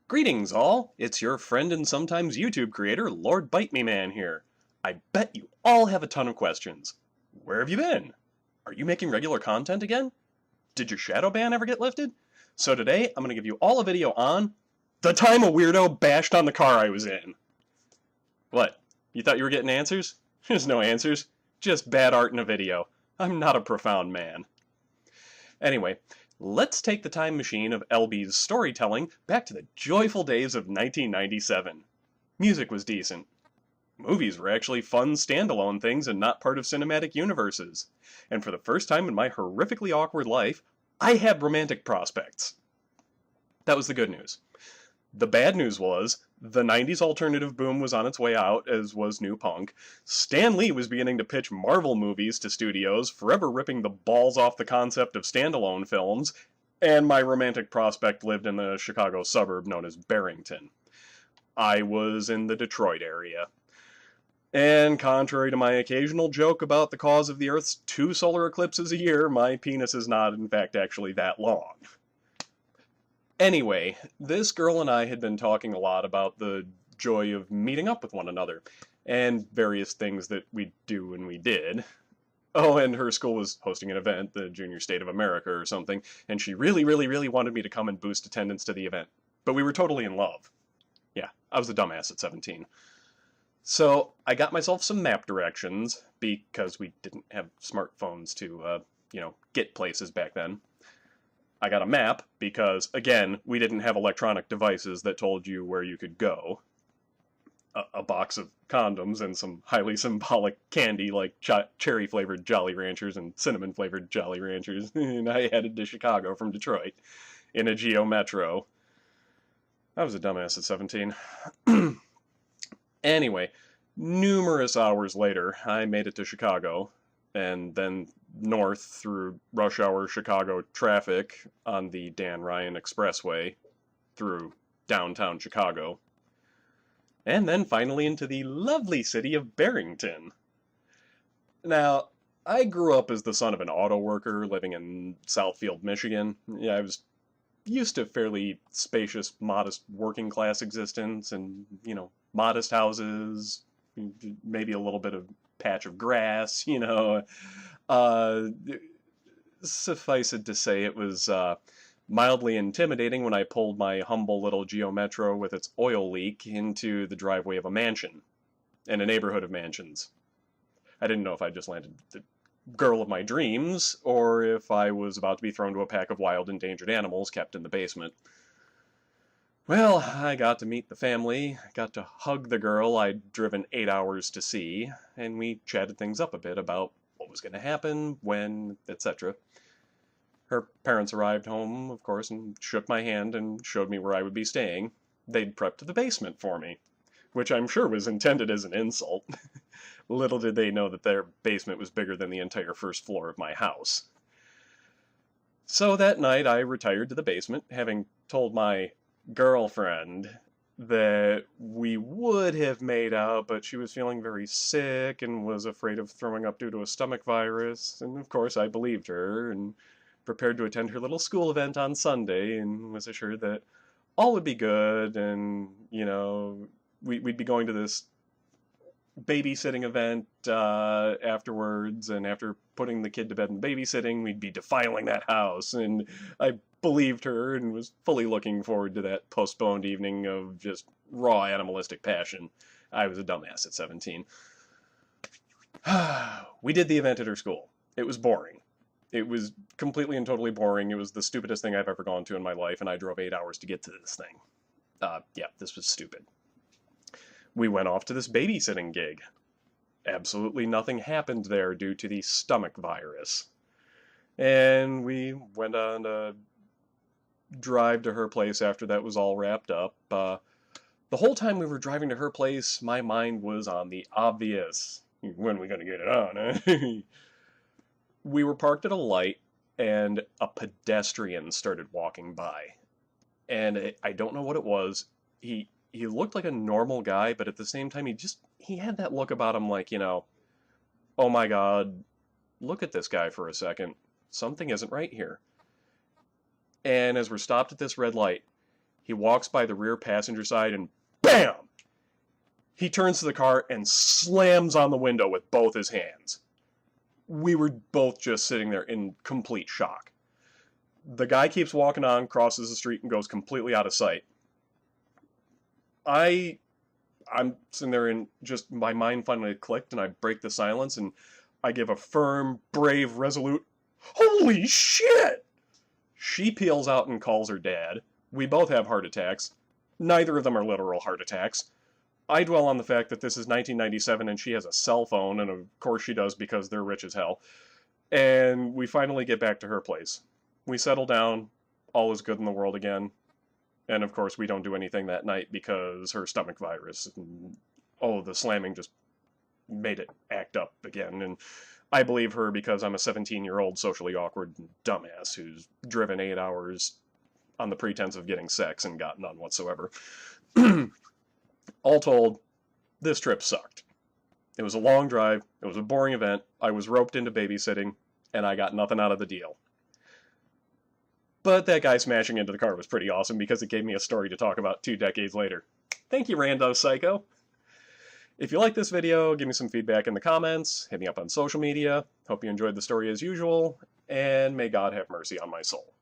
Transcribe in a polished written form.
Greetings all, it's your friend and sometimes YouTube creator, Lord Bite Me Man here. I bet you all have a ton of questions. Where have you been? Are you making regular content again? Did your shadow ban ever get lifted? So today, I'm going to give you all a video on the time a weirdo bashed on the car I was in. What? You thought you were getting answers? There's no answers. Just bad art in a video. I'm not a profound man. Anyway, let's take the time machine of LB's storytelling back to the joyful days of 1997. Music was decent. Movies were actually fun standalone things and not part of cinematic universes. And for the first time in my horrifically awkward life, I had romantic prospects. That was the good news. The bad news was, the 90s alternative boom was on its way out, as was new punk. Stan Lee was beginning to pitch Marvel movies to studios, forever ripping the balls off the concept of standalone films, and my romantic prospect lived in the Chicago suburb known as Barrington. I was in the Detroit area. And contrary to my occasional joke about the cause of the Earth's 2 solar eclipses a year, my penis is not, in fact, actually that long. Anyway, this girl and I had been talking a lot about the joy of meeting up with one another, and various things that we do and we did. Oh, and her school was hosting an event, the Junior State of America or something, and she really wanted me to come and boost attendance to the event. But we were totally in love. Yeah, I was a dumbass at 17. So I got myself some map directions, because we didn't have smartphones to, get places back then. I got a map because, again, we didn't have electronic devices that told you where you could go. A box of condoms and some highly symbolic candy like cherry-flavored Jolly Ranchers and cinnamon-flavored Jolly Ranchers, and I headed to Chicago from Detroit in a Geo Metro. I was a dumbass at 17. Anyway, numerous hours later, I made it to Chicago, and then north through rush hour Chicago traffic on the Dan Ryan Expressway through downtown Chicago, and then finally into the lovely city of Barrington. Now, I grew up as the son of an auto worker living in Southfield, Michigan. Yeah, I was used to fairly spacious, modest working class existence and, modest houses, maybe a little bit of patch of grass, Suffice it to say, it was mildly intimidating when I pulled my humble little Geo Metro with its oil leak into the driveway of a mansion, in a neighborhood of mansions. I didn't know if I just landed the girl of my dreams, or if I was about to be thrown to a pack of wild endangered animals kept in the basement. Well, I got to meet the family, got to hug the girl I'd driven 8 hours to see, and we chatted things up a bit about what was going to happen, when, etc. Her parents arrived home, of course, and shook my hand and showed me where I would be staying. They'd prepped the basement for me, which I'm sure was intended as an insult. Little did they know that their basement was bigger than the entire first floor of my house. So that night I retired to the basement, having told my girlfriend that we would have made out, but she was feeling very sick and was afraid of throwing up due to a stomach virus, and of course I believed her and prepared to attend her little school event on Sunday and was assured that all would be good, and, we'd be going to this babysitting event afterwards, and after putting the kid to bed and babysitting, we'd be defiling that house, and I believed her and was fully looking forward to that postponed evening of just raw animalistic passion. I was a dumbass at 17. We did the event at her school. It was boring. It was completely and totally boring. It was the stupidest thing I've ever gone to in my life, and I drove 8 hours to get to this thing. This was stupid. We went off to this babysitting gig. Absolutely nothing happened there due to the stomach virus. And we went on a drive to her place after that was all wrapped up. The whole time we were driving to her place, my mind was on the obvious. When are we going to get it on, eh? We were parked at a light, and a pedestrian started walking by. And I don't know what it was. He looked like a normal guy, but at the same time, he had that look about him like, oh my God, look at this guy for a second. Something isn't right here. And as we're stopped at this red light, He walks by the rear passenger side and BAM! He turns to the car and slams on the window with both his hands. We were both just sitting there in complete shock. The guy keeps walking on, crosses the street, and goes completely out of sight. I'm sitting there and just my mind finally clicked, and I break the silence, and I give a firm, brave, resolute, "Holy shit!" She peels out and calls her dad. We both have heart attacks. Neither of them are literal heart attacks. I dwell on the fact that this is 1997 and she has a cell phone, and of course she does because they're rich as hell. And we finally get back to her place. We settle down, all is good in the world again. And of course we don't do anything that night because her stomach virus and all of the slamming just made it act up again. And I believe her because I'm a 17-year-old socially awkward dumbass who's driven 8 hours on the pretense of getting sex and got none whatsoever. All told, this trip sucked. It was a long drive, it was a boring event, I was roped into babysitting, and I got nothing out of the deal. But that guy smashing into the car was pretty awesome because it gave me a story to talk about 2 decades later. Thank you, Rando Psycho! If you like this video, give me some feedback in the comments, hit me up on social media, hope you enjoyed the story as usual, and may God have mercy on my soul.